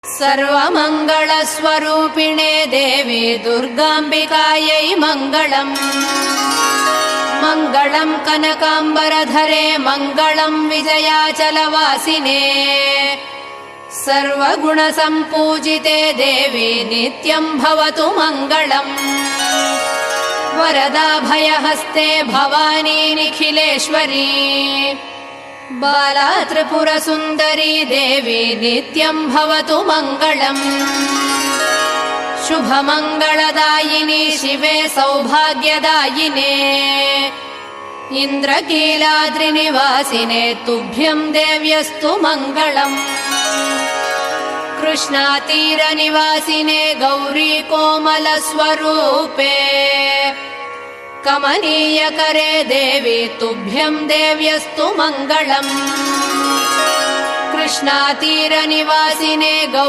सर्वमङ्गलस्वरूपिणे देवी दुर्गाम्बिकायै मङ्गलम्। मङ्गलम् कनकाम्बरधरे मङ्गलम् विजयाचलवासिने। सर्वगुणसम्पूजिते देवी नित्यम् भवतु मङ्गलम्। वरदाभयहस्ते भवानी निखिलेश्वरी। बाला त्रिपुरसुन्दरी देवी नित्यम् भवतु मङ्गलम्। शुभमङ्गलदायिनी शिवे सौभाग्यदायिने। इन्द्रकीलाद्रिनिवासिने तुभ्यम् देव्यस्तु मङ्गलम्। कृष्णातीरनिवासिने गौरी कोमलस्वरूपे। कमनीयकरे देवी तुभ्यम् देव्यस्तु मङ्गलम्। कृष्णातीरनिवासिने